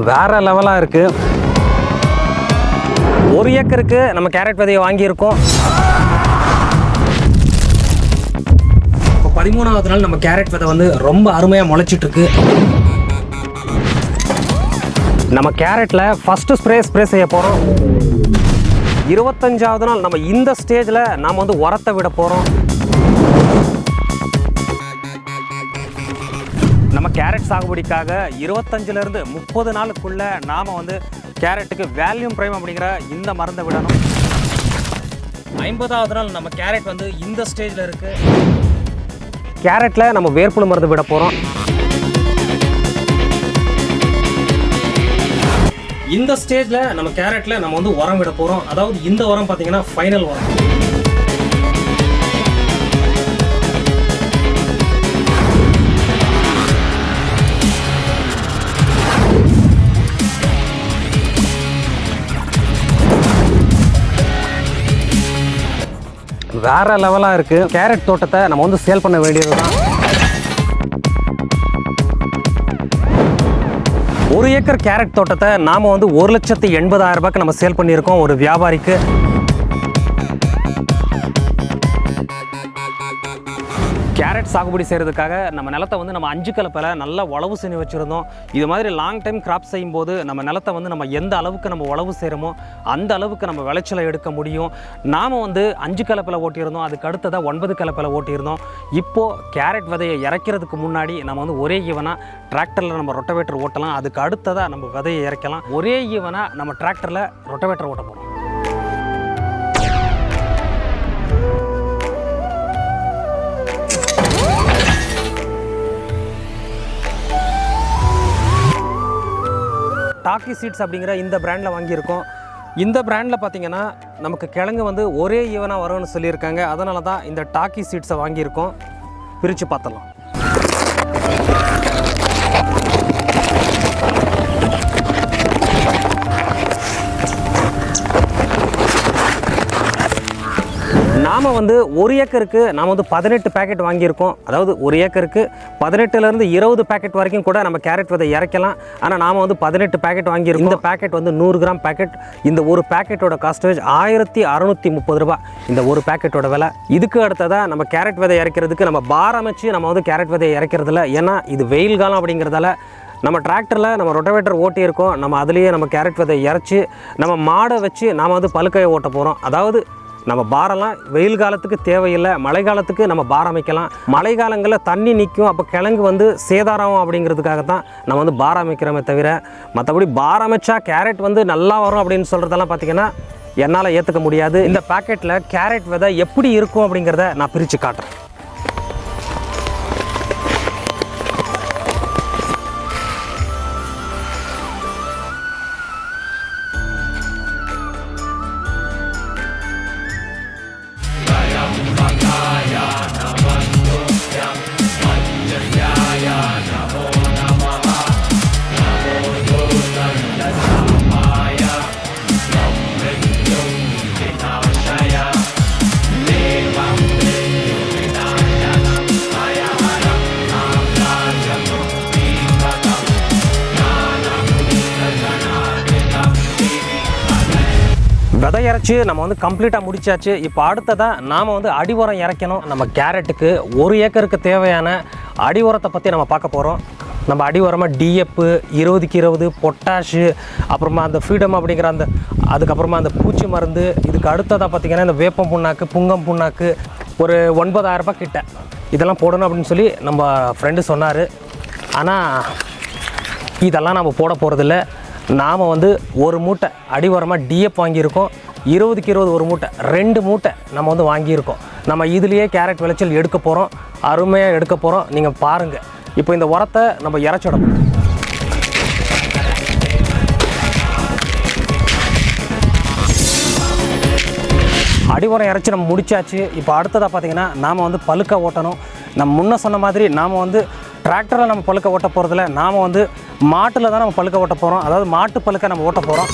வேறு லெவலாக இருக்குது. 1 ஏக்கருக்கு நம்ம கேரட் விதையை வாங்கியிருக்கோம். இப்போ 13வது நாள் நம்ம கேரட் விதை வந்து ரொம்ப அருமையாக முளைச்சிட்ருக்கு. நம்ம கேரட்டில் ஃபஸ்ட்டு ஸ்ப்ரே செய்ய போகிறோம். 25வது நாள் நம்ம இந்த ஸ்டேஜில் நாம் வந்து உரத்தை விட போகிறோம். நம்ம கேரட் சாகுபடிக்காக 25லேருந்து 30 நாளுக்குள்ளே நாம் வந்து கேரட்டுக்கு வேல்யூம் பிரைம் அப்படிங்கிற இந்த மருந்தை விடணும். 50வது நாள் நம்ம கேரட் வந்து இந்த ஸ்டேஜில் இருக்குது. கேரட்டில் நம்ம வேர்ப்புழு மருந்து விட போகிறோம். இந்த ஸ்டேஜில் நம்ம கேரட்டில் நம்ம வந்து உரம் விட போகிறோம். அதாவது இந்த உரம் பார்த்திங்கன்னா ஃபைனல் உரம். வேறு லெவலாக இருக்குது. கேரட் தோட்டத்தை நம்ம வந்து சேல் பண்ண வேண்டியது தான். 1 ஏக்கர் கேரட் தோட்டத்தை நாம் வந்து 1,80,000 ரூபாய்க்கு நம்ம சேல் பண்ணியிருக்கோம் ஒரு வியாபாரிக்கு. கேரட் சாகுபடி செய்கிறதுக்காக நம்ம நிலத்தை வந்து நம்ம 5 கலப்பையில் நல்லா உழவு செஞ்சு வச்சுருந்தோம். இது மாதிரி லாங் டைம் கிராப் செய்யும்போது நம்ம நிலத்தை வந்து நம்ம எந்த அளவுக்கு நம்ம உழவு செய்கிறோமோ அந்த அளவுக்கு நம்ம விளைச்சலை எடுக்க முடியும். நாம் வந்து 5 கலப்பையில் ஓட்டியிருந்தோம். அதுக்கு அடுத்ததாக 9 கலப்பையில் ஓட்டியிருந்தோம். இப்போது கேரட் விதையை இறக்கிறதுக்கு முன்னாடி நம்ம வந்து ஒரே ஈவனாக டிராக்டரில் நம்ம ரொட்டவேட்டர் ஓட்டலாம். அதுக்கு அடுத்ததாக நம்ம விதையை இறக்கலாம். ஒரே ஈவனாக நம்ம டிராக்டரில் ரொட்டவேட்டர் ஓட்ட போகிறோம். டாக்கி சீட்ஸ் அப்படிங்கிற இந்த பிராண்டில் வாங்கியிருக்கோம். இந்த பிராண்டில் பார்த்திங்கன்னா நமக்கு கிழங்கு வந்து ஒரே ஈவனாக வரும்னு சொல்லியிருக்காங்க. அதனால தான் இந்த டாக்கி சீட்ஸை வாங்கியிருக்கோம். பிரித்து பார்த்துடலாம். நாம் வந்து 1 ஏக்கருக்கு நாம் வந்து 18 பேக்கெட் வாங்கியிருக்கோம். அதாவது 1 ஏக்கருக்கு 18லேருந்து 20 பேக்கெட் வரைக்கும் கூட நம்ம கேரட் விதை இறக்கலாம். ஆனால் நாம் வந்து 18 பேக்கெட் வாங்கியிருக்கோம். இந்த பேக்கெட் வந்து 100 கிராம் பேக்கெட். இந்த ஒரு பேக்கெட்டோட காஸ்டேஜ் 1630 ரூபா. இந்த ஒரு பேக்கெட்டோட விலை. இதுக்கு அடுத்ததாக நம்ம கேரட் விதை இறக்கிறதுக்கு நம்ம பார் அமைச்சு நம்ம வந்து கேரட் விதையை இறக்கிறதில்ல. ஏன்னா இது வெயில் காலம் அப்படிங்கிறதால நம்ம டிராக்டரில் நம்ம ரொட்டவேட்டர் ஓட்டியிருக்கோம். நம்ம அதுலேயே நம்ம கேரட் விதை இறச்சி நம்ம மாடை வச்சு நாம் வந்து பழுக்கையை ஓட்ட போகிறோம். அதாவது நம்ம பாரெல்லாம் வெயில் காலத்துக்கு தேவையில்லை. மழை காலத்துக்கு நம்ம பார் அமைக்கலாம். மழை காலங்களில் தண்ணி நிற்கும். அப்போ கிழங்கு வந்து சேதாரம் அப்படிங்கிறதுக்காக தான் நம்ம வந்து பார் அமைக்கிறோமே தவிர மற்றபடி பார் அமைச்சா கேரட் வந்து நல்லா வரும் அப்படின்னு சொல்கிறதெல்லாம் பார்த்திங்கன்னா என்னால் ஏற்றுக்க முடியாது. இந்த பேக்கெட்டில் கேரட் விதை எப்படி இருக்கும் அப்படிங்கிறத நான் பிரித்து காட்டுறேன். விதை இறச்சி நம்ம வந்து கம்ப்ளீட்டாக முடிச்சாச்சு. இப்போ அடுத்ததாக நாம் வந்து அடி உரம் இறக்கணும். நம்ம கேரட்டுக்கு 1 ஏக்கருக்கு தேவையான அடி உரத்தை பற்றி நம்ம பார்க்க போகிறோம். நம்ம அடி உரமாக டிஎப்பு 20க்கு 20 பொட்டாஷு, அப்புறமா அந்த ஃப்ரீடம் அப்படிங்கிற அதுக்கப்புறமா அந்த பூச்சி மருந்து, இதுக்கு அடுத்ததாக பார்த்திங்கன்னா இந்த வேப்பம் புண்ணாக்கு, புங்கம் புண்ணாக்கு ஒரு 9,000 ரூபாய் கிட்ட இதெல்லாம் போடணும் அப்படின்னு சொல்லி நம்ம ஃப்ரெண்டு சொன்னார். ஆனால் இதெல்லாம் நம்ம போட போகிறதில்ல. நாம் வந்து ஒரு மூட்டை அடி உரமாக டிஎப் வாங்கியிருக்கோம். 20க்கு 20 ஒரு மூட்டை, 2 மூட்டை நம்ம வந்து வாங்கியிருக்கோம். நம்ம இதுலேயே கேரட் விளைச்சல் எடுக்க போகிறோம். அருமையாக எடுக்க போகிறோம். நீங்கள் பாருங்கள். இப்போ இந்த உரத்தை நம்ம இறச்சிடணும். அடி உரம் இறச்சி நம்ம முடிச்சாச்சு. இப்போ அடுத்ததாக பார்த்திங்கன்னா நாம் வந்து பழுக்க ஓட்டணும். நம்ம முன்ன சொன்ன மாதிரி நாம் வந்து டிராக்டரில் நம்ம பழுக்க ஓட்ட போகிறதில்ல. நாம் வந்து மாட்டில் தான் நம்ம பழுக்க ஓட்ட போகிறோம். அதாவது மாட்டு பழுக்க நம்ம ஓட்ட போகிறோம்.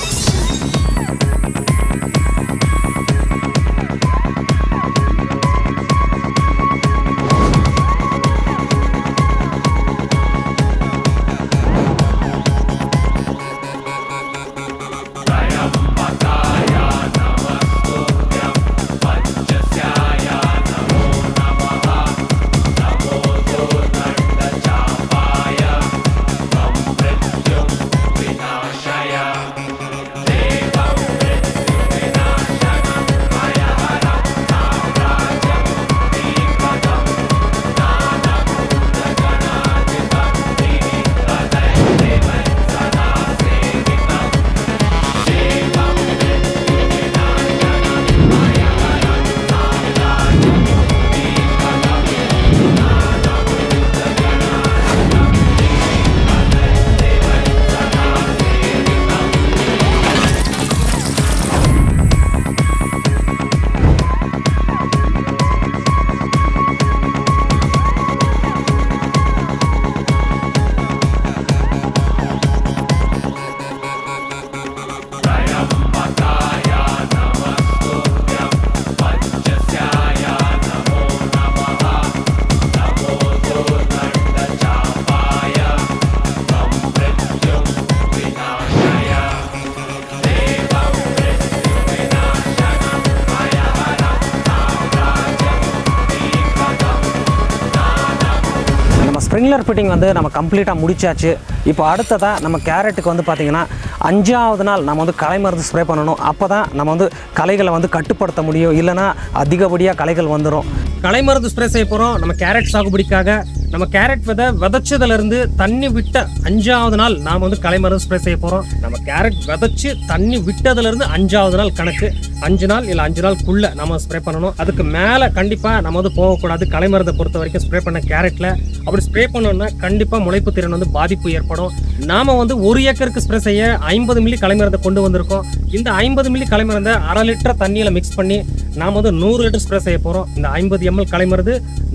ஸ்ப்ரிங்க்லர் ஃபிட்டிங் வந்து நம்ம கம்ப்ளீட்டாக முடிச்சாச்சு. இப்போ அடுத்ததாக நம்ம கேரட்டுக்கு வந்து பார்த்திங்கன்னா 5வது நாள் நம்ம வந்து களை மருந்து ஸ்ப்ரே பண்ணணும். அப்போ தான் நம்ம வந்து களைகளை வந்து கட்டுப்படுத்த முடியும், இல்லைனா அதிகப்படியாக களைகள் வந்துடும். களை மருந்து ஸ்ப்ரே செய்ய போகிறோம் நம்ம கேரட் சாகுபடிக்காக. நம்ம கேரட் விதைச்சதுலேருந்து தண்ணி விட்ட 5வது நாள் நாம் வந்து களை மருந்து ஸ்ப்ரே செய்ய போகிறோம். நம்ம கேரட் விதைச்சி தண்ணி விட்டதுலேருந்து 5வது நாள் கணக்கு. 5 நாள் இல்லை 5 நாளுக்குள்ளே நம்ம ஸ்ப்ரே பண்ணணும். அதுக்கு மேலே கண்டிப்பாக நம்ம வந்து போகக்கூடாது. களை மருந்தை பொறுத்த வரைக்கும் ஸ்ப்ரே பண்ண கேரட்டில் அப்படி ஸ்ப்ரே பண்ணோம்னா கண்டிப்பாக முளைப்பு திறன் வந்து பாதிப்பு ஏற்படும். நாம் வந்து 1 ஏக்கருக்கு ஸ்ப்ரே செய்ய 50 மில்லி களை மருந்தை கொண்டு வந்திருக்கோம். இந்த 50 மில்லி களை மருந்தை 1/2 லிட்டர் தண்ணியில் மிக்ஸ் பண்ணி நாம் வந்து 100 லிட்டர் ஸ்ப்ரே செய்ய போகிறோம். இந்த 50 ml களை மருந்து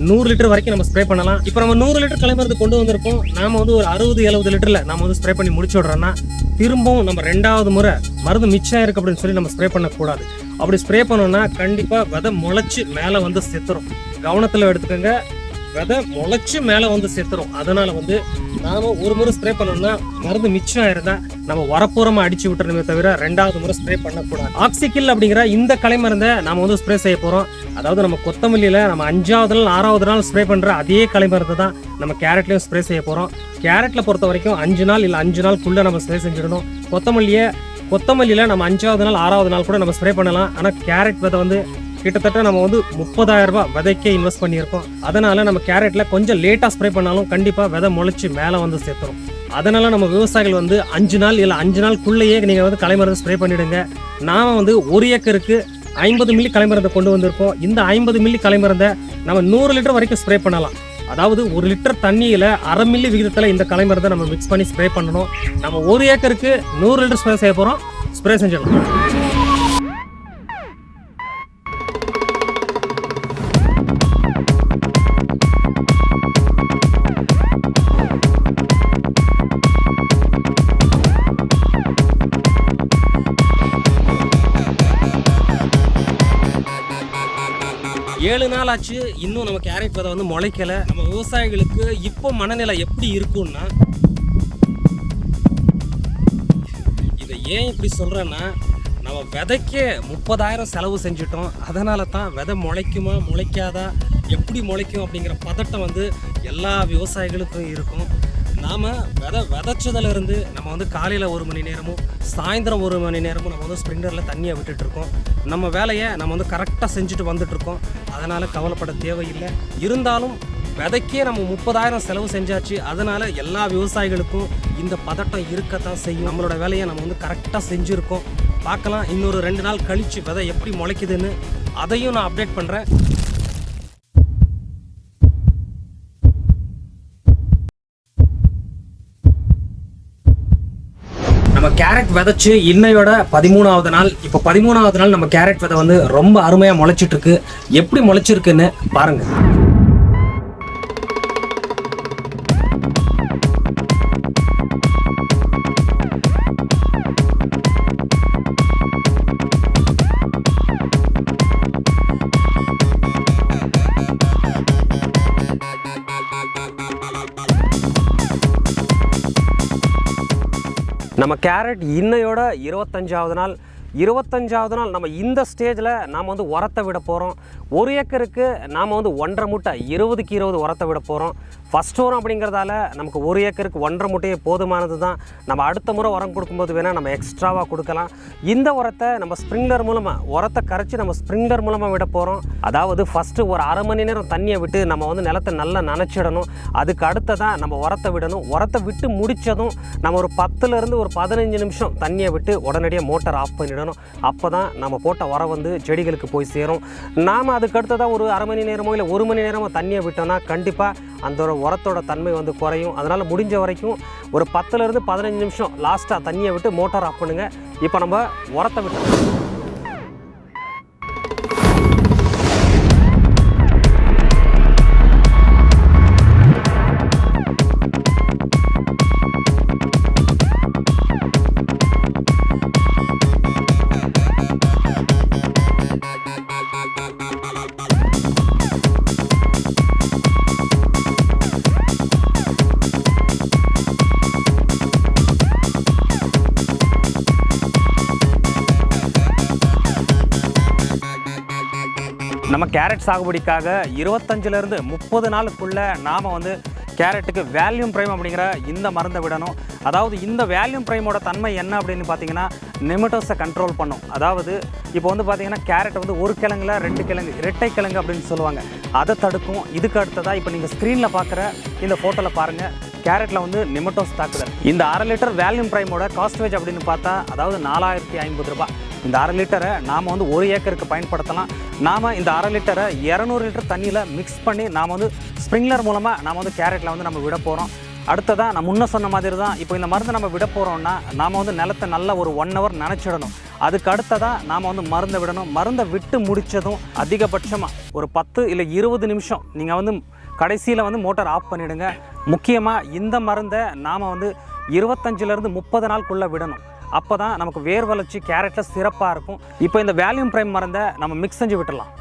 100 லிட்டர் வரைக்கும் நம்ம ஸ்ப்ரே பண்ணலாம். இப்போ நம்ம 100 லிட்டர் களை மருந்து கொண்டு வந்திருக்கோம். நாம வந்து ஒரு 60-70 லிட்டரில் நம்ம வந்து ஸ்ப்ரே பண்ணி முடிச்சு விட்றோம்னா திரும்பவும் நம்ம 2வது முறை மருந்து மிச்சம் இருக்கு அப்படின்னு சொல்லி நம்ம ஸ்ப்ரே பண்ணக்கூடாது. அப்படி ஸ்ப்ரே பண்ணோம்னா கண்டிப்பாக விதை முளைச்சி மேலே வந்து செத்துரும். கவனத்தில் எடுத்துக்கோங்க, விதை முளைச்சி மேலே வந்து செத்துரும். அதனால வந்து நாம ஒரு முறை ஸ்ப்ரே பண்ணோம்னா மருந்து மிச்சம் ஆயிருந்தா நம்ம வரப்பூரமாக அடிச்சு விட்டுறணுமே தவிர 2வது முறை ஸ்ப்ரே பண்ணக்கூடாது. ஆக்சிகில் அப்படிங்கிற இந்த களை மருந்தை நம்ம வந்து ஸ்ப்ரே செய்ய போகிறோம். அதாவது நம்ம கொத்தமல்லியில் நம்ம 5வது நாள் 6வது நாள் ஸ்ப்ரே பண்ணுற அதே களை மருந்து தான் நம்ம கேரட்லேயும் ஸ்ப்ரே செய்ய போகிறோம். கேரட்டில் பொறுத்த வரைக்கும் 5 நாள் இல்லை 5 நாளுக்குள்ளே நம்ம ஸ்ப்ரே செஞ்சிடணும். கொத்தமல்லியில் நம்ம 5வது நாள் 6வது நாள் கூட நம்ம ஸ்ப்ரே பண்ணலாம். ஆனால் கேரட் விதை வந்து கிட்டத்தட்ட நம்ம வந்து 30,000 ரூபாய் விதைக்கே இன்வெஸ்ட் பண்ணியிருக்கோம். அதனால நம்ம கேரட்டில் கொஞ்சம் லேட்டாக ஸ்ப்ரே பண்ணாலும் கண்டிப்பாக விதை முளைச்சி மேலே வந்து சேர்த்துரும். அதனால நம்ம விவசாயிகள் வந்து 5 நாள் இல்லை 5 நாளுக்குள்ளேயே நீங்கள் வந்து களை மருந்து ஸ்ப்ரே பண்ணிவிடுங்க. நாம் வந்து 1 ஏக்கருக்கு 50 மில்லி களை மருந்தை கொண்டு வந்திருக்கோம். இந்த 50 மில்லி களை மருந்தை நம்ம 100 லிட்டர் வரைக்கும் ஸ்ப்ரே பண்ணலாம். அதாவது 1 லிட்டர் தண்ணியில் 1/2 மில்லி விகிதத்தில் இந்த களை மருந்தை நம்ம மிக்ஸ் பண்ணி ஸ்ப்ரே பண்ணணும். நம்ம 1 ஏக்கருக்கு 100 லிட்டர் ஸ்ப்ரே செய்ய போகிறோம். ஸ்ப்ரே செஞ்சிடலாம். ஏழு நாள் ஆச்சு, இன்னும் நம்ம கேரட் விதை வந்து முளைக்கலை. நம்ம விவசாயிகளுக்கு இப்போ மனநிலை எப்படி இருக்கும்னா, இதை ஏன் இப்படி சொல்கிறேன்னா, நம்ம விதைக்கே 30,000 செலவு செஞ்சிட்டோம். அதனால தான் விதை முளைக்குமா முளைக்காதா, எப்படி முளைக்கும் அப்படிங்கிற பதட்டம் வந்து எல்லா விவசாயிகளுக்கும் இருக்கும். நாம் விதைச்சதுலேருந்து நம்ம வந்து காலையில் 1 மணி நேரமும் சாயந்தரம் 1 மணி நேரமும் நம்ம வந்து ஸ்ப்ரிங்கரில் தண்ணியை விட்டுட்ருக்கோம். நம்ம வேலையை நம்ம வந்து கரெக்டாக செஞ்சுட்டு வந்துட்ருக்கோம். அதனால் கவலைப்பட தேவையில்லை. இருந்தாலும் விதைக்கே நம்ம 30,000 செலவு செஞ்சாச்சு. அதனால் எல்லா விவசாயிகளுக்கும் இந்த பதட்டம் இருக்கத்தான் செய்யும். நம்மளோட வேலையை நம்ம வந்து கரெக்டாக செஞ்சுருக்கோம். பார்க்கலாம், இன்னொரு 2 நாள் கழித்து விதை எப்படி முளைக்குதுன்னு அதையும் நான் அப்டேட் பண்ணுறேன். நம்ம கேரட் விதைச்சு இன்னையோட 13வது நாள். இப்போ 13வது நாள் நம்ம கேரட் விதை வந்து ரொம்ப அருமையாக முளைச்சிட்டு இருக்கு. எப்படி முளைச்சிருக்குன்னு பாருங்க. நம்ம கேரட் இன்னையோட 25வது நாள். 25வது நாள் நம்ம இந்த ஸ்டேஜில் நாம் வந்து உரத்தை விட போகிறோம். 1 ஏக்கருக்கு நாம் வந்து 1.5 மூட்டை 20க்கு 20 உரத்தை விட போகிறோம். ஃபஸ்ட் உரம் அப்படிங்கிறதால நமக்கு 1 ஏக்கருக்கு 1.5 மூட்டையே போதுமானது தான். நம்ம அடுத்த முறை உரம் கொடுக்கும்போது வேணால் நம்ம எக்ஸ்ட்ராவாக கொடுக்கலாம். இந்த உரத்தை நம்ம ஸ்ப்ரிங்க்லர் மூலமாக உரத்தை கரைச்சி நம்ம ஸ்ப்ரிங்க்லர் மூலமாக விட போகிறோம். அதாவது ஃபஸ்ட்டு ஒரு 1/2 மணி நேரம் தண்ணியை விட்டு நம்ம வந்து நிலத்தை நல்லா நனைச்சிடணும். அதுக்கு அடுத்ததான் நம்ம உரத்தை விடணும். உரத்தை விட்டு முடித்ததும் நம்ம ஒரு 10லேருந்து ஒரு 15 நிமிஷம் தண்ணியை விட்டு உடனடியாக மோட்டர் ஆஃப் பண்ணிடணும். அப்போ தான் நம்ம போட்ட உரம் வந்து செடிகளுக்கு போய் சேரும். நாம் அதுக்கு அடுத்ததாக ஒரு 1/2 மணி நேரமோ இல்லை 1 மணி நேரமோ தண்ணியை விட்டோம்னா கண்டிப்பாக அந்த உரத்தோட தன்மை வந்து குறையும். அதனால் முடிஞ்ச வரைக்கும் ஒரு 10லேருந்து 15 நிமிஷம் லாஸ்ட்டாக தண்ணியை விட்டு மோட்டார் ஆஃப் பண்ணுங்கள். இப்போ நம்ம உரத்தை விட்டோம். நம்ம கேரட் சாகுபடிக்காக 25லேருந்து 30 நாளுக்குள்ளே நாம் வந்து கேரட்டுக்கு வேல்யூம் பிரைம் அப்படிங்கிற இந்த மருந்தை விடணும். அதாவது இந்த வேல்யூம் பிரைமோட தன்மை என்ன அப்படின்னு பார்த்தீங்கன்னா நெமட்டோஸை கண்ட்ரோல் பண்ணும். அதாவது இப்போ வந்து பார்த்தீங்கன்னா கேரட் வந்து ஒரு கிழங்குல 2 கிழங்கு இரட்டை கிழங்கு அப்படின்னு சொல்லுவாங்க, அதை தடுக்கும். இதுக்கு அடுத்ததாக இப்போ நீங்கள் ஸ்க்ரீனில் பார்க்குற இந்த ஃபோட்டோவில் பாருங்கள், கேரட்டில் வந்து நெமட்டோஸ் தாக்குதல். இந்த 1/2 லிட்டர் வேல்யூம் பிரைமோட காஸ்டேஜ் அப்படின்னு பார்த்தா அதாவது 4050 ரூபாய். இந்த 1/2 லிட்டரை நாம் வந்து 1 ஏக்கருக்கு பயன்படுத்தலாம். நாம் இந்த 1/2 லிட்டரை 200 லிட்டர் தண்ணியில் மிக்ஸ் பண்ணி நாம் வந்து ஸ்ப்ரிங்க்லர் மூலமாக நாம் வந்து கேரட்டில் வந்து நம்ம விட போகிறோம். அடுத்ததாக நான் முன்ன சொன்ன மாதிரி தான், இப்போ இந்த மருந்தை நம்ம விட போகிறோம்னா நாம் வந்து நிலத்தை நல்லா ஒரு 1 ஹவர் நனைச்சிடணும். அதுக்கு அடுத்ததாக நாம் வந்து மருந்தை விடணும். மருந்தை விட்டு முடித்ததும் அதிகபட்சமாக ஒரு 10 இல்லை 20 நிமிஷம் நீங்கள் வந்து கடைசியில் வந்து மோட்டார் ஆஃப் பண்ணிவிடுங்க. முக்கியமாக இந்த மருந்தை நாம் வந்து 25லேருந்து 30 நாளுக்குள்ளே விடணும். அப்போ தான் நமக்கு வேர் வளர்ச்சி கேரட்டில் சிறப்பாக இருக்கும். இப்போ இந்த வேல்யூம் பிரைம் மருந்தை நம்ம மிக்ஸ் செஞ்சு விட்டுடலாம்.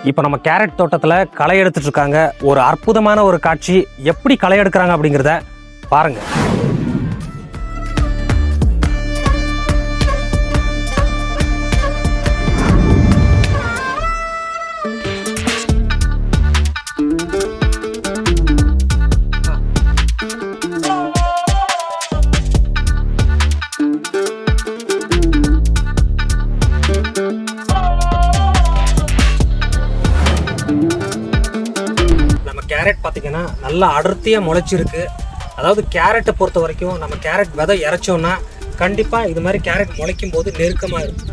இப்போ நம்ம கேரட் தோட்டத்தில் களை எடுத்துட்டு இருக்காங்க. ஒரு அற்புதமான ஒரு காட்சி. எப்படி களை எடுக்கிறாங்க அப்படிங்கிறத பாருங்க. கேரட் பார்த்தீங்கன்னா நல்லா அடர்த்தியாக முளைச்சிருக்கு. அதாவது கேரட்டை பொறுத்த வரைக்கும் நம்ம கேரட் விதை இறைச்சோன்னா கண்டிப்பாக இது மாதிரி கேரட் முளைக்கும் போது நெருக்கமாக இருக்கும்.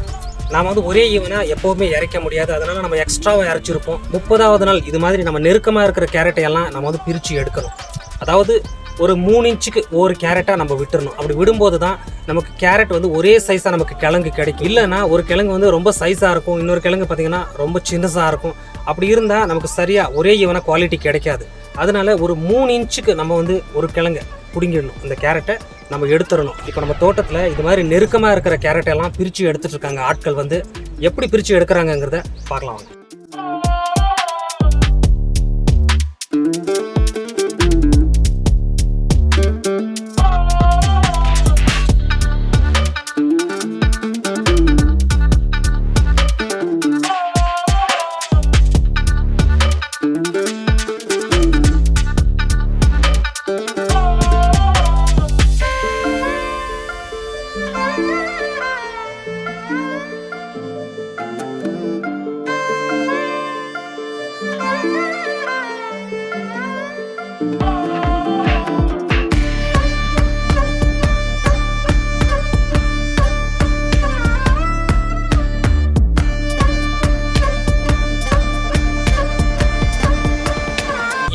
நாம் வந்து ஒரே ஈவனாக எப்போவுமே இறைக்க முடியாது, அதனால் நம்ம எக்ஸ்ட்ராவாக இறைச்சிருப்போம். 30வது நாள் இது மாதிரி நம்ம நெருக்கமாக இருக்கிற கேரட்டை எல்லாம் நம்ம வந்து பிரித்து எடுக்கணும். அதாவது ஒரு 3 இன்ச்சுக்கு ஒரு கேரட்டாக நம்ம விட்டுறணும். அப்படி விடும்போது தான் நமக்கு கேரட் வந்து ஒரே சைஸாக நமக்கு கிழங்கு கிடைக்கும். இல்லைன்னா ஒரு கிழங்கு வந்து ரொம்ப சைஸாக இருக்கும், இன்னொரு கிழங்கு பார்த்திங்கன்னா ரொம்ப சின்னதாக இருக்கும். அப்படி இருந்தால் நமக்கு சரியாக ஒரே ஈவனாக குவாலிட்டி கிடைக்காது. அதனால ஒரு 3 இன்ச்சுக்கு நம்ம வந்து ஒரு கிழங்கை பிடுங்கிடணும். அந்த கேரட்டை நம்ம எடுத்துடணும். இப்போ நம்ம தோட்டத்தில் இது மாதிரி நெருக்கமாக இருக்கிற கேரட்டெல்லாம் பிரித்து எடுத்துகிட்டு இருக்காங்க ஆட்கள். வந்து எப்படி பிரித்து எடுக்கிறாங்கங்கிறத பார்க்கலாம்.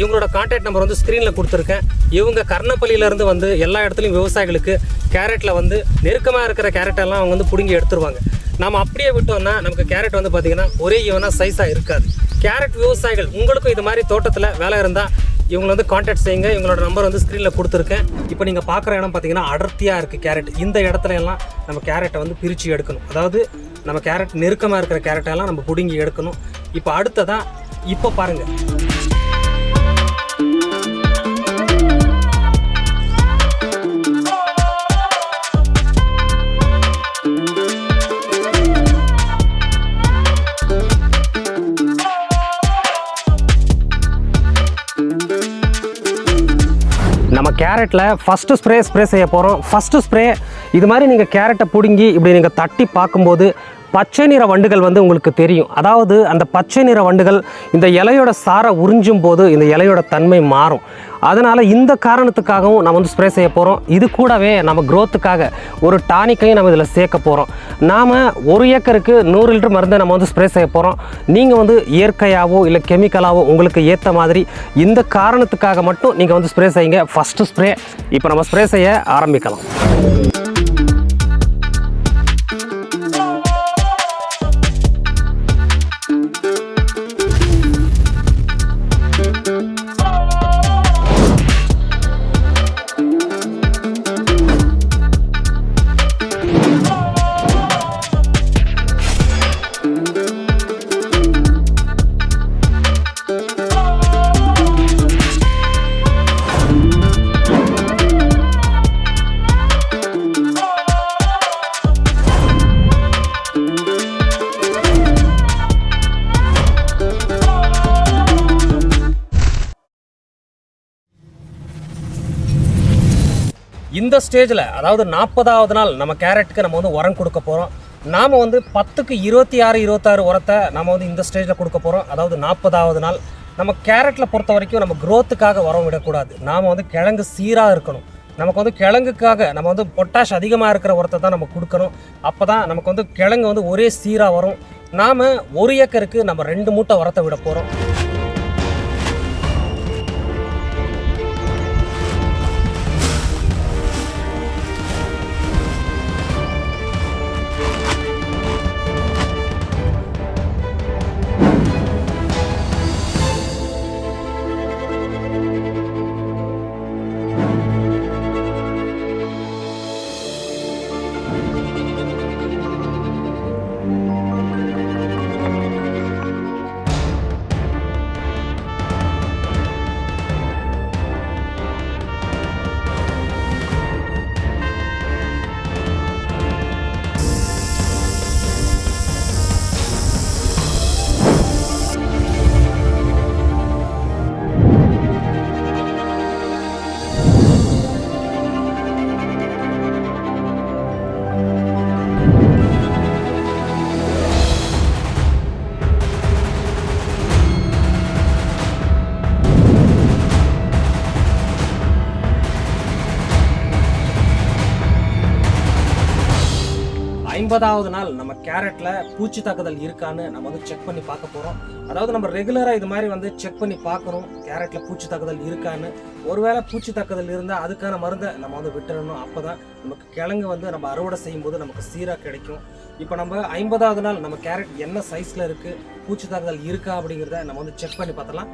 இவங்களோட கான்டாக்ட் நம்பர் வந்து ஸ்க்ரீனில் கொடுத்துருக்கேன். இவங்க கர்ணப்பள்ளியிலேருந்து வந்து எல்லா இடத்துலையும் விவசாயிகளுக்கு கேரட்டில் வந்து நெருக்கமாக இருக்கிற கேரட்டெல்லாம் அவங்க வந்து பிடுங்கி எடுத்துருவாங்க. நம்ம அப்படியே விட்டோம்னா நமக்கு கேரட் வந்து பார்த்திங்கன்னா ஒரே ஈவனாக சைஸாக இருக்காது. கேரட் விவசாயிகள் உங்களுக்கும் இது மாதிரி தோட்டத்தில் வேலை இருந்தால் இவங்களை வந்து கான்டாக்ட் செய்யுங்க. இவங்களோட நம்பர் வந்து ஸ்க்ரீனில் கொடுத்துருக்கேன். இப்போ நீங்கள் பார்க்குற இடம் பார்த்திங்கன்னா அடர்த்தியாக இருக்குது கேரட். இந்த இடத்துல எல்லாம் நம்ம கேரட்டை வந்து பிரித்து எடுக்கணும். அதாவது நம்ம கேரட் நெருக்கமாக இருக்கிற கேரட்டெல்லாம் நம்ம பிடுங்கி எடுக்கணும். இப்போ அடுத்ததான் இப்போ பாருங்கள், நம்ம கேரட்டில் ஃபஸ்ட்டு ஸ்ப்ரே செய்ய போகிறோம். ஃபஸ்ட்டு ஸ்ப்ரே இது மாதிரி நீங்கள் கேரட்டை பிடுங்கி இப்படி நீங்கள் தட்டி பார்க்கும்போது பச்சை நிற வண்டுகள் வந்து உங்களுக்கு தெரியும். அதாவது அந்த பச்சை நிற வண்டுகள் இந்த இலையோட சாரை உறிஞ்சும் போது இந்த இலையோட தன்மை மாறும். அதனால் இந்த காரணத்துக்காகவும் நம்ம வந்து ஸ்ப்ரே செய்ய போகிறோம். இது கூடவே நம்ம க்ரோத்துக்காக ஒரு டானிக்கையும் நம்ம இதில் சேர்க்க போகிறோம். நாம் 1 ஏக்கருக்கு 100 லிட்டர் மருந்து நம்ம வந்து ஸ்ப்ரே செய்ய போகிறோம். நீங்கள் வந்து இயற்கையாகவோ இல்லை கெமிக்கலாகவோ உங்களுக்கு ஏற்ற மாதிரி இந்த காரணத்துக்காக மட்டும் நீங்கள் வந்து ஸ்ப்ரே செய்யுங்க. ஃபஸ்ட்டு ஸ்ப்ரே இப்போ நம்ம ஸ்ப்ரே செய்ய ஆரம்பிக்கலாம். இந்த ஸ்டேஜில் அதாவது 40வது நாள் நம்ம கேரட்டுக்கு நம்ம வந்து உரம் கொடுக்க போகிறோம். நாம் வந்து 10க்கு 26 உரத்தை நம்ம வந்து இந்த ஸ்டேஜில் கொடுக்க போகிறோம். அதாவது 40வது நாள். நம்ம கேரட்டில் பொறுத்த வரைக்கும் நம்ம க்ரோத்துக்காக உரம் விடக்கூடாது. நாம் வந்து கிழங்கு சீராக இருக்கணும். நமக்கு வந்து கிழங்குக்காக நம்ம வந்து பொட்டாஷ் அதிகமாக இருக்கிற உரத்தை தான் நம்ம கொடுக்கணும். அப்போ தான் நமக்கு வந்து கிழங்கு வந்து ஒரே சீராக வரும். நாம் 1 ஏக்கருக்கு நம்ம 2 மூட்டை உரத்தை விட போகிறோம். ஐம்பதாவது நாள் நம்ம கேரட்டில் பூச்சி தாக்குதல் இருக்கான்னு நம்ம வந்து செக் பண்ணி பார்க்க போகிறோம். அதாவது நம்ம ரெகுலராக இது மாதிரி வந்து செக் பண்ணி பார்க்கணும் கேரட்டில் பூச்சி தாக்குதல் இருக்கான்னு. ஒருவேளை பூச்சி தாக்குதல் இருந்தால் அதுக்கான மருந்தை நம்ம வந்து விட்டுறணும். அப்போ தான் நமக்கு கிழங்கு வந்து நம்ம அறுவடை செய்யும்போது நமக்கு சீராக கிடைக்கும். இப்போ நம்ம 50வது நாள் நம்ம கேரட் என்ன சைஸில் இருக்குது, பூச்சி தாக்குதல் இருக்கா அப்படிங்கிறத நம்ம வந்து செக் பண்ணி பார்த்தலாம்.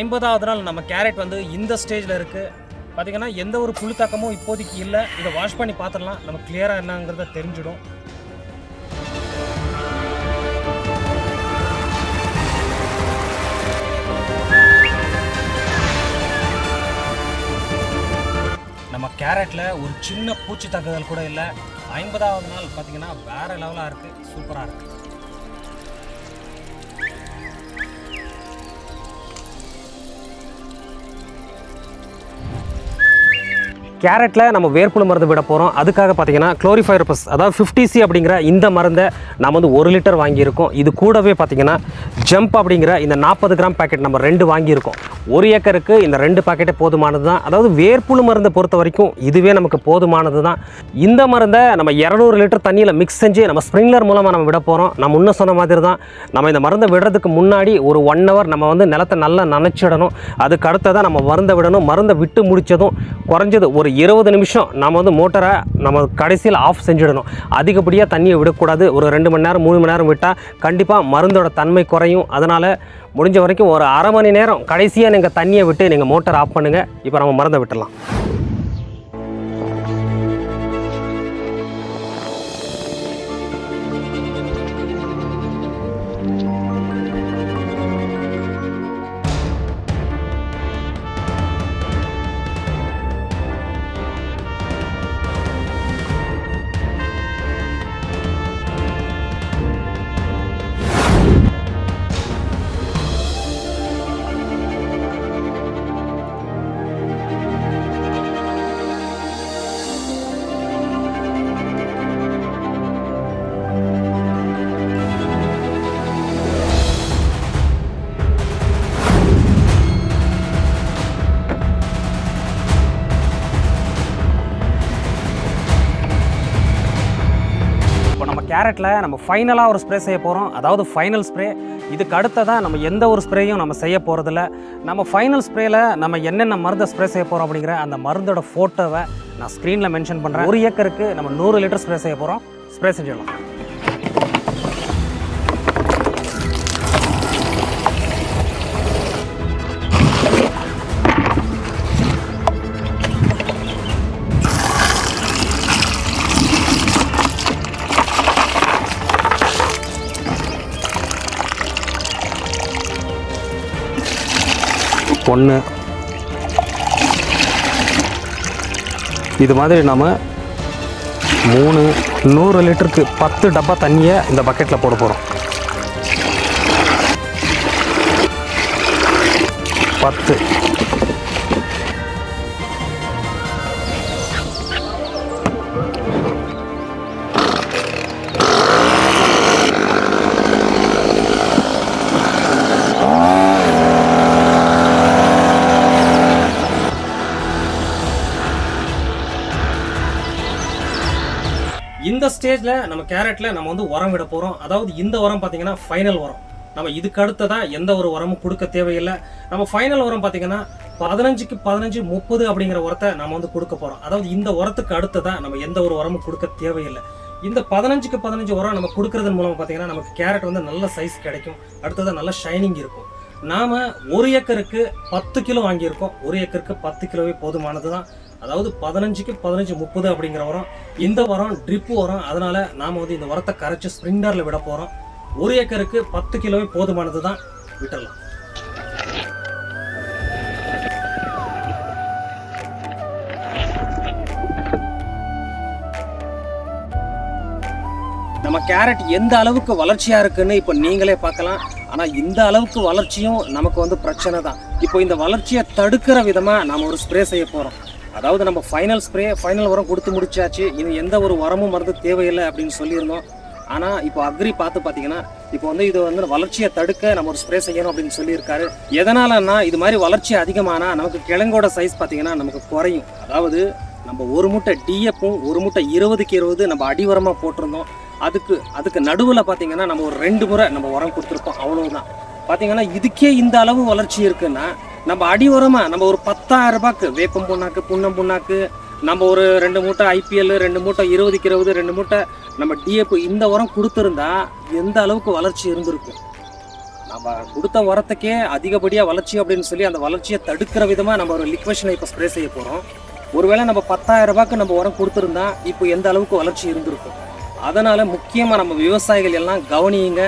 ஐம்பதாவது நாள் நம்ம கேரட் வந்து இந்த ஸ்டேஜில் இருக்குது. பார்த்திங்கன்னா எந்த ஒரு புழு தாக்கமும் இப்போதைக்கு இல்லை. இதை வாஷ் பண்ணி பார்த்துடலாம், நம்ம கிளியராக என்னங்கிறத தெரிஞ்சிடும். நம்ம கேரட்டில் ஒரு சின்ன பூச்சி தாக்குதல் கூட இல்லை. 50வது நாள் பார்த்திங்கன்னா வேறு லெவலாக இருக்குது, சூப்பராக இருக்குது. கேரட்டில் நம்ம வேர்ப்புழு மருந்து விட போகிறோம். அதுக்காக பார்த்தீங்கன்னா குளோரிஃபைரபஸ் அதாவது 50C அப்படிங்கிற இந்த மருந்தை நம்ம வந்து 1 லிட்டர் வாங்கியிருக்கோம். இது கூடவே பார்த்தீங்கன்னா ஜம்ப் அப்படிங்கிற இந்த 40 கிராம் பேக்கெட் நம்ம 2 வாங்கியிருக்கோம். 1 ஏக்கருக்கு இந்த 2 பாக்கெட்டே போதுமானது தான். அதாவது வேர்ப்புழு மருந்தை பொறுத்த வரைக்கும் இதுவே நமக்கு போதுமானது தான். இந்த மருந்தை நம்ம 200 லிட்டர் தண்ணியில் மிக்ஸ் செஞ்சு நம்ம ஸ்ப்ரிங்க்லர் மூலமாக நம்ம விட போகிறோம். நான் முன்ன சொன்ன மாதிரி தான் நம்ம இந்த மருந்தை விடுறதுக்கு முன்னாடி ஒரு 1 ஹவர் நம்ம வந்து நிலத்தை நல்லா நனைச்சிடணும். அதுக்கு அடுத்ததான் நம்ம மருந்தை விடணும். மருந்தை விட்டு முடித்ததும் குறைஞ்சது ஒரு 20 நிமிஷம் நம்ம வந்து மோட்டரை நம்ம கடைசியில் ஆஃப் செஞ்சிடணும். அதிகப்படியாக தண்ணியை விடக்கூடாது. ஒரு 2 மணி நேரம் 3 மணி நேரம் விட்டால் கண்டிப்பாக மருந்தோட தன்மை குறையும். அதனால் முடிஞ்ச வரைக்கும் ஒரு அரை மணி நேரம் கடைசியாக நீங்கள் தண்ணியை விட்டு நீங்கள் மோட்டரை ஆஃப் பண்ணுங்கள். இப்போ நம்ம மருந்தை விட்டுடலாம். கேரட்டில் நம்ம ஃபைனலாக ஒரு ஸ்ப்ரே செய்ய போகிறோம். அதாவது ஃபைனல் ஸ்ப்ரே. இதுக்கு அடுத்ததான் நம்ம எந்த ஒரு ஸ்ப்ரேயும் நம்ம செய்ய போகிறதில்ல. நம்ம ஃபைனல் ஸ்ப்ரேயில் நம்ம என்னென்ன மருந்தை ஸ்ப்ரே செய்ய போகிறோம் அப்படிங்கிற அந்த மருந்தோட ஃபோட்டோவை நான் ஸ்க்ரீனில் மென்ஷன் பண்ணுறேன். 1 ஏக்கருக்கு நம்ம 100 லிட்டர் ஸ்ப்ரே செய்ய போகிறோம். ஸ்ப்ரே செஞ்சிடலாம். ஒன்று இது மாதிரி நாம் 3 100 லிட்டருக்கு 10 டப்பா தண்ணியை இந்த பக்கெட்டில் போட போகிறோம். 10 இந்த ஸ்டேஜில் நம்ம கேரட்டில் நம்ம வந்து உரம் விட போகிறோம். அதாவது இந்த உரம் பார்த்தீங்கன்னா ஃபைனல் உரம். நம்ம இதுக்கு அடுத்ததான் எந்த ஒரு உரமும் கொடுக்க தேவையில்லை. நம்ம ஃபைனல் உரம் பார்த்தீங்கன்னா 15க்கு 15 30 அப்படிங்கிற உரத்தை நம்ம வந்து கொடுக்க போகிறோம். அதாவது இந்த உரத்துக்கு அடுத்ததான் நம்ம எந்த ஒரு உரமும் கொடுக்க தேவையில்லை. இந்த 15க்கு 15 உரம் நம்ம கொடுக்கறதன் மூலமாக பார்த்தீங்கன்னா நமக்கு கேரட் வந்து நல்ல சைஸ் கிடைக்கும். அடுத்ததான் நல்ல ஷைனிங் இருக்கும். நாம் 1 ஏக்கருக்கு 10 கிலோ வாங்கியிருக்கோம். 1 ஏக்கருக்கு 10 கிலோவே போதுமானது தான். அதாவது 15க்கு 15 30 அப்படிங்கிற உரம். இந்த உரம் ட்ரிப்பு உரம். அதனால நாம் வந்து இந்த உரத்தை கரைச்சி ஸ்ப்ரிங்க்லரில் விட போகிறோம். 1 ஏக்கருக்கு 10 கிலோவே போதுமானது தான். விட்டுடலாம். நம்ம கேரட் எந்த அளவுக்கு வளர்ச்சியாக இருக்குன்னு இப்போ நீங்களே பார்க்கலாம். ஆனால் இந்த அளவுக்கு வளர்ச்சியும் நமக்கு வந்து பிரச்சனை தான். இப்போ இந்த வளர்ச்சியை தடுக்கிற விதமாக நாம் ஒரு ஸ்ப்ரே செய்ய போகிறோம். அதாவது நம்ம ஃபைனல் ஸ்ப்ரே ஃபைனல் உரம் கொடுத்து முடிச்சாச்சு. இது எந்த ஒரு உரமும் மருந்து தேவையில்லை அப்படின்னு சொல்லியிருந்தோம். ஆனால் இப்போ அக்ரி பார்த்தீங்கன்னா இப்போ வந்து இது வந்து வளர்ச்சியை தடுக்க நம்ம ஒரு ஸ்ப்ரே செய்யணும் அப்படின்னு சொல்லியிருக்காரு. எதனாலன்னா இது மாதிரி வளர்ச்சி அதிகமானால் நமக்கு கிழங்கோட சைஸ் பார்த்தீங்கன்னா நமக்கு குறையும். அதாவது நம்ம ஒரு மூட்டை டிஎப்பும் ஒரு மூட்டை 20க்கு 20 நம்ம அடிவரமாக போட்டிருந்தோம். அதுக்கு நடுவில் பார்த்தீங்கன்னா நம்ம ஒரு 2 முறை நம்ம உரம் கொடுத்துருப்போம். அவ்வளவுதான். பார்த்தீங்கன்னா இதுக்கே இந்த அளவு வளர்ச்சி இருக்குன்னா நம்ம அடி உரமாக நம்ம ஒரு 10,000 ரூபாய்க்கு வேப்பம் புண்ணாக்கு புன்னம் புண்ணாக்கு நம்ம ஒரு 2 மூட்டை ஐபிஎல் 2 மூட்டை 20க்கு 20 2 மூட்டை நம்ம டிஎப் இந்த உரம் கொடுத்துருந்தா எந்த அளவுக்கு வளர்ச்சி இருந்திருக்கும். நம்ம கொடுத்த உரத்துக்கே அதிகப்படியாக வளர்ச்சி அப்படின்னு சொல்லி அந்த வளர்ச்சியை தடுக்கிற விதமாக நம்ம ஒரு லிக்வேஷனை இப்போ ஸ்ப்ரே செய்ய போகிறோம். ஒருவேளை நம்ம 10,000 ரூபாய்க்கு நம்ம உரம் கொடுத்துருந்தா இப்போ எந்த அளவுக்கு வளர்ச்சி இருந்திருக்கும். அதனால் முக்கியமாக நம்ம விவசாயிகள் எல்லாம் கவனியுங்க.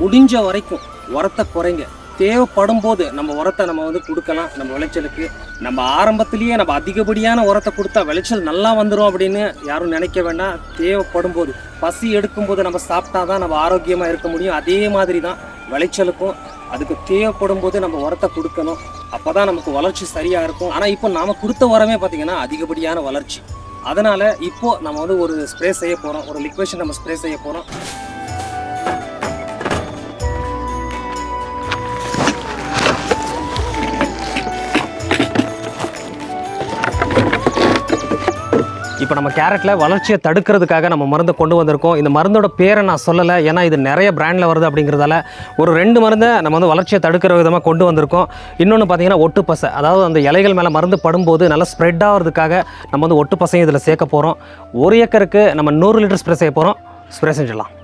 முடிஞ்ச வரைக்கும் உரத்தை குறைங்க. தேவைப்படும் போது நம்ம உரத்தை நம்ம வந்து கொடுக்கலாம். நம்ம விளைச்சலுக்கு நம்ம ஆரம்பத்திலேயே நம்ம அதிகப்படியான உரத்தை கொடுத்தா விளைச்சல் நல்லா வந்துடும் அப்படின்னு யாரும் நினைக்க வேண்டாம். தேவைப்படும் போது பசி எடுக்கும்போது நம்ம சாப்பிட்டா தான் நம்ம ஆரோக்கியமாக இருக்க முடியும். அதே மாதிரி தான் விளைச்சலுக்கும் அதுக்கு தேவைப்படும் போது நம்ம உரத்தை கொடுக்கணும். அப்போ தான் நமக்கு வளர்ச்சி சரியாக இருக்கும். ஆனால் இப்போ நாம் கொடுத்த உரமே பார்த்திங்கன்னா அதிகப்படியான வளர்ச்சி. அதனால் இப்போது நம்ம வந்து ஒரு ஸ்ப்ரே செய்ய போகிறோம், ஒரு லிக்வேஷன் நம்ம ஸ்ப்ரே செய்ய போகிறோம். இப்போ நம்ம கேரட்டில் வளர்ச்சியை தடுக்கிறதுக்காக நம்ம மருந்தை கொண்டு வந்திருக்கோம். இந்த மருந்தோட பேரை நான் சொல்லலை, ஏன்னா இது நிறைய பிராண்டில் வருது அப்படிங்கிறதால ஒரு 2 மருந்தை நம்ம வந்து வளர்ச்சியை தடுக்கிற விதமாக கொண்டு வந்திருக்கோம். இன்னொன்று பார்த்தீங்கன்னா ஒட்டு பசை, அதாவது அந்த இலைகள் மேலே மருந்து படும்போது நல்லா ஸ்ப்ரெட் ஆகிறதுக்காக நம்ம வந்து ஒட்டு பசையும் இதில் சேர்க்க போகிறோம். 1 ஏக்கருக்கு நம்ம 100 லிட்டர் ஸ்ப்ரே செய்ய போகிறோம். ஸ்ப்ரே செஞ்சிடலாம்.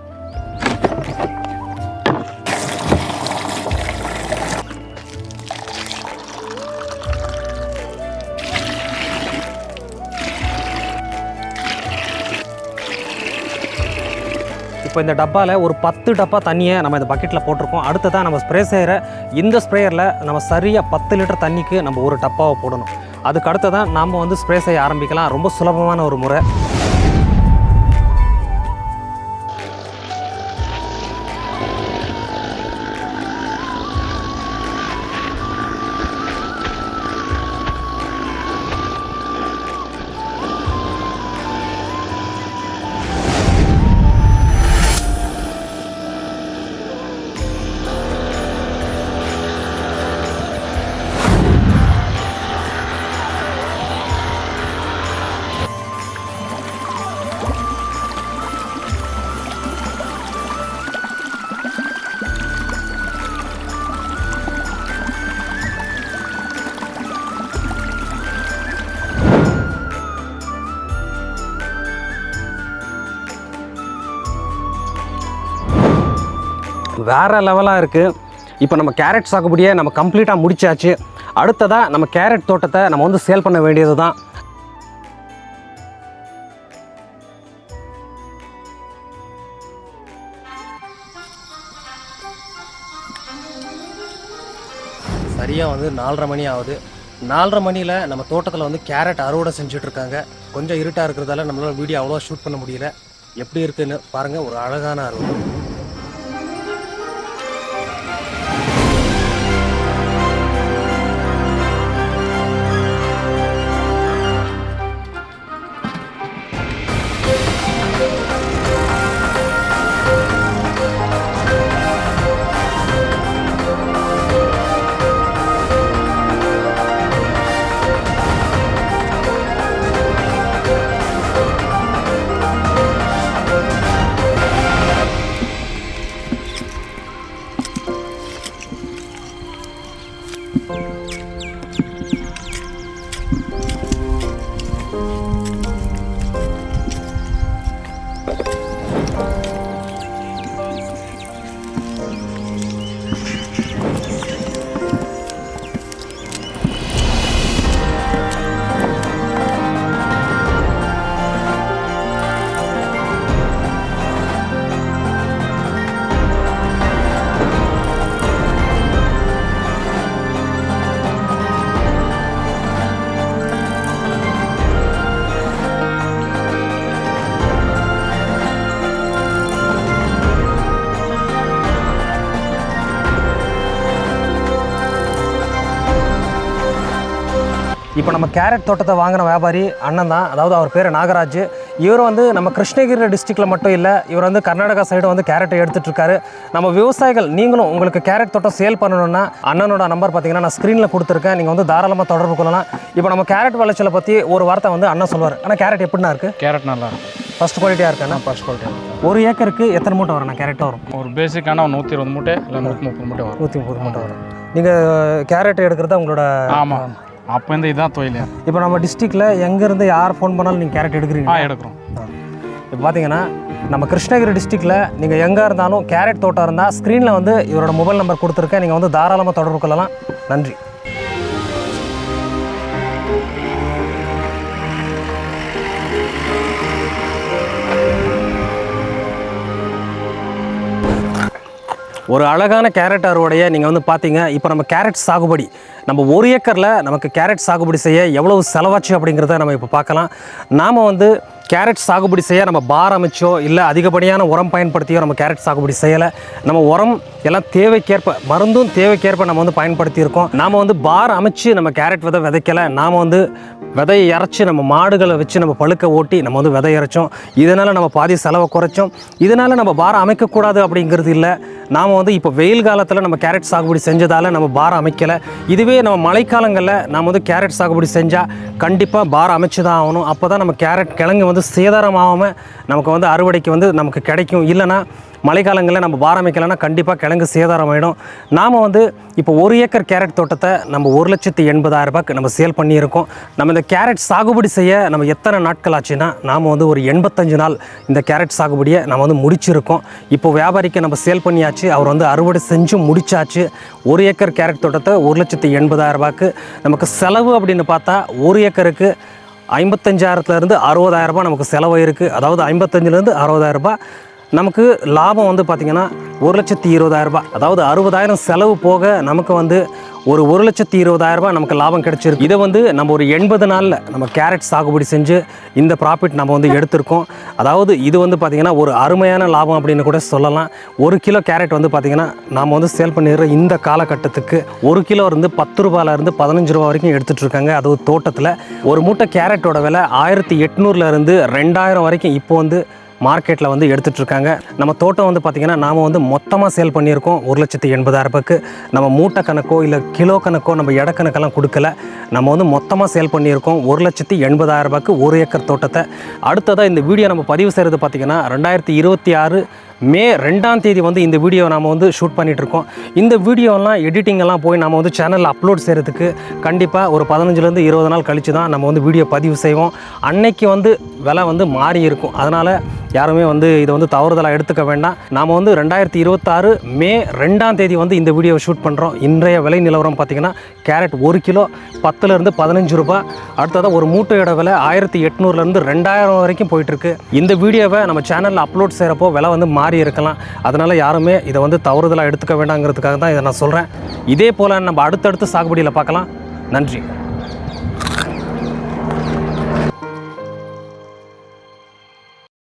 இப்போ இந்த டப்பாவில் ஒரு 10 டப்பா தண்ணியை நம்ம இந்த பக்கெட்டில் போட்டிருக்கோம். அடுத்ததான் நம்ம ஸ்ப்ரே செய்கிற இந்த ஸ்ப்ரேயரில் நம்ம சரியாக 10 லிட்டர் தண்ணிக்கு நம்ம ஒரு டப்பாவை போடணும். அதுக்கு அடுத்ததான் நாம் வந்து ஸ்ப்ரே செய்ய ஆரம்பிக்கலாம். ரொம்ப சுலபமான ஒரு முறை. வேறு லெவலாக இருக்குது. இப்போ நம்ம கேரட் சாகுபடியை நம்ம கம்ப்ளீட்டாக முடிச்சாச்சு. அடுத்ததாக நம்ம கேரட் தோட்டத்தை நம்ம வந்து சேல் பண்ண வேண்டியது தான். சரியாக வந்து 4:30 மணி ஆகுது. 4:30 மணியில் நம்ம தோட்டத்தில் வந்து கேரட் அறுவடை செஞ்சிட்ருக்காங்க. கொஞ்சம் இருட்டாக இருக்கிறதால நம்மளால் வீடியோ அவ்வளோ ஷூட் பண்ண முடியல. எப்படி இருக்குதுன்னு பாருங்கள். ஒரு அழகான அறுவடை. இப்போ நம்ம கேரட் தோட்டத்தை வாங்கின வியாபாரி அண்ணன் தான், அதாவது அவர் பேர் நாகராஜ். இவர் வந்து நம்ம கிருஷ்ணகிரி டிஸ்ட்ரிக்டில் மட்டும் இல்லை, இவர் வந்து கர்நாடகா சைடு வந்து கேரட்டை எடுத்துகிட்ருக்காரு. நம்ம விவசாயிகள் நீங்களும் உங்களுக்கு கேரட் தோட்டம் சேல் பண்ணணுன்னா அண்ணனோட நம்பர் பார்த்தீங்கன்னா நான் ஸ்க்ரீனில் கொடுத்துருக்கேன். நீங்கள் வந்து தாராளமாக தொடர்பு கொள்ளலாம். இப்போ நம்ம கேரட் விளைச்சலை பற்றி ஒரு வார்த்தை வந்து அண்ணன் சொல்லுவார். ஆனால் கேரட் எப்படின்னா இருக்குது? கேரட் நல்லா இருக்கும். ஃபஸ்ட் குவாலிட்டியாக இருக்குண்ணா? ஃபஸ்ட் குவாலிட்டியாக. 1 ஏக்கருக்கு எத்தனை மூட்டை வரும்ண்ணா கேரட் வரும்? ஒரு பேசிக்கான 120 மூட்டை இல்லை 130 மூட்டை வரும். 130 மூட்டை வரும். நீங்கள் கேரட் எடுக்கிறதா உங்களோட? ஆமாம், அப்போ இந்த இதுதான் தொழில். இப்போ நம்ம டிஸ்ட்ரிக்டில் எங்கேருந்து யார் ஃபோன் பண்ணாலும் நீங்கள் கேரட் எடுக்கிறீங்க? எடுக்கிறோம். இப்போ பார்த்தீங்கன்னா நம்ம கிருஷ்ணகிரி டிஸ்ட்ரிக்டில் நீங்கள் எங்கே இருந்தாலும் கேரட் தோட்டம் இருந்தால் ஸ்க்ரீனில் வந்து இவரோட மொபைல் நம்பர் கொடுத்துருக்கேன். நீங்கள் வந்து தாராளமாக தொடர்பு கொள்ளலாம். நன்றி. ஒரு அழகான கேரட் அறுவடையை நீங்கள் வந்து பார்த்தீங்க. இப்போ நம்ம கேரட் சாகுபடி நம்ம 1 ஏக்கரில் நமக்கு கேரட் சாகுபடி செய்ய எவ்வளவு செலவாச்சு அப்படிங்கிறத நம்ம இப்போ பார்க்கலாம். நாம் வந்து கேரட் சாகுபடி செய்ய நம்ம பார் அமைச்சோ இல்லை அதிகப்படியான உரம் பயன்படுத்தியோ நம்ம கேரட் சாகுபடி செய்யலை. நம்ம உரம் எல்லாம் தேவைக்கேற்ப, மருந்தும் தேவைக்கேற்ப நம்ம வந்து பயன்படுத்தியிருக்கோம். நாம் வந்து பார் அமைச்சு நம்ம கேரட் விதை விதைக்கலை. நாம் வந்து விதையை இறச்சி நம்ம மாடுகளை வச்சு நம்ம பழுக்க ஓட்டி நம்ம வந்து விதை இறைச்சோம். இதனால் நம்ம பாதி செலவை குறைச்சோம். இதனால் நம்ம பாரம் அமைக்கக்கூடாது அப்படிங்கிறது இல்லை. நாம் வந்து இப்போ வெயில் காலத்தில் நம்ம கேரட் சாகுபடி செஞ்சதால் நம்ம பாரம் அமைக்கலை. இதுவே நம்ம மழைக்காலங்களில் நாம் வந்து கேரட் சாகுபடி செஞ்சால் கண்டிப்பாக பாரம் அமைச்சு தான் ஆகணும். அப்போ தான் நம்ம கேரட் கிழங்கு வந்து சேதாரமாகாமல் நமக்கு வந்து அறுவடைக்கு வந்து நமக்கு கிடைக்கும். இல்லைனா மழைக்காலங்களில் நம்ம பாரம் அமைக்கலைன்னா கண்டிப்பாக கிழங்கு சேதாரமாயிடும். நாம் வந்து இப்போ 1 ஏக்கர் கேரட் தோட்டத்தை நம்ம 1,80,000 ரூபாய்க்கு நம்ம சேல் பண்ணியிருக்கோம். நம்ம இந்த கேரட் சாகுபடி செய்ய நம்ம எத்தனை நாட்கள் ஆச்சுன்னா நாம் வந்து ஒரு 85 நாள் இந்த கேரட் சாகுபடியை நம்ம வந்து முடிச்சிருக்கோம். இப்போ வியாபாரிக்கு நம்ம சேல் பண்ணியாச்சு. அவர் வந்து அறுவடை செஞ்சு முடிச்சாச்சு. 1 ஏக்கர் கேரட் தோட்டத்தை 1,80,000 ரூபாய்க்கு நமக்கு செலவு அப்படின்னு பார்த்தா 1 ஏக்கருக்கு 55,000 60,000 ரூபாய் நமக்கு செலவு இருக்குது. அதாவது 55,000 60,000 ரூபாய். நமக்கு லாபம் வந்து பார்த்திங்கன்னா 1,20,000 ரூபாய். அதாவது 60,000 செலவு போக நமக்கு வந்து ஒரு 1,20,000 ரூபாய் நமக்கு லாபம் கிடச்சிருக்கு. இதை வந்து நம்ம ஒரு 80 நாளில் நம்ம கேரட் சாகுபடி செஞ்சு இந்த ப்ராஃபிட் நம்ம வந்து எடுத்திருக்கோம். அதாவது இது வந்து பார்த்திங்கன்னா ஒரு அருமையான லாபம் அப்படின்னு கூட சொல்லலாம். 1 கிலோ கேரட் வந்து பார்த்திங்கன்னா நாம் வந்து சேல் பண்ணிடுற இந்த காலகட்டத்துக்கு 1 கிலோ இருந்து 10 ரூபாயிலேருந்து 15 ரூபா வரைக்கும் எடுத்துகிட்ருக்காங்க. அதுவும் தோட்டத்தில் ஒரு மூட்டை கேரட்டோட விலை 1,800 2,000 வரைக்கும் இப்போ வந்து மார்க்கெட்டில் வந்து எடுத்துகிட்ருக்காங்க. நம்ம தோட்டம் வந்து பார்த்திங்கன்னா நாம் வந்து மொத்தமாக சேல் பண்ணியிருக்கோம் 1,80,000 ரூபாய்க்கு. நம்ம மூட்டை கணக்கோ இல்லை கிலோ கணக்கோ நம்ம இடக்கணக்கெல்லாம் கொடுக்கல. நம்ம வந்து மொத்தமாக சேல் பண்ணியிருக்கோம் 1,80,000 ரூபாய்க்கு 1 ஏக்கர் தோட்டத்தை. அடுத்ததாக இந்த வீடியோ நம்ம பதிவு செய்கிறது பார்த்திங்கன்னா 2026 மே 2ஆம் தேதி வந்து இந்த வீடியோ நாம் வந்து ஷூட் பண்ணிகிட்ருக்கோம். இந்த வீடியோலாம் எடிட்டிங்கெல்லாம் போய் நம்ம வந்து சேனலில் அப்லோட் செய்கிறதுக்கு கண்டிப்பாக ஒரு 15 20 நாள் கழித்து தான் நம்ம வந்து வீடியோ பதிவு செய்வோம். அன்னைக்கு வந்து விலை வந்து மாறி இருக்கும். அதனால் யாருமே வந்து இதை வந்து தவறுதலாக எடுத்துக்க வேண்டாம். நாம் வந்து 2026 மே 2ஆம் தேதி வந்து இந்த வீடியோவை ஷூட் பண்ணுறோம். இன்றைய விலை நிலவரம் பார்த்திங்கன்னா கேரட் 1 கிலோ 10லேருந்து 15 ரூபாய். அடுத்ததாக ஒரு மூட்டையோட விலை 1,800 2,000 வரைக்கும் போயிட்டுருக்கு. இந்த வீடியோவை நம்ம சேனலில் அப்லோட் செய்கிறப்போ விலை வந்து மாறி இருக்கலாம். அதனால் யாருமே இதை வந்து தவறுதலாக எடுத்துக்க வேண்டாங்கிறதுக்காக தான் இதை நான் சொல்கிறேன். இதே போல் நம்ம அடுத்தடுத்து சாகுபடியில் பார்க்கலாம். நன்றி.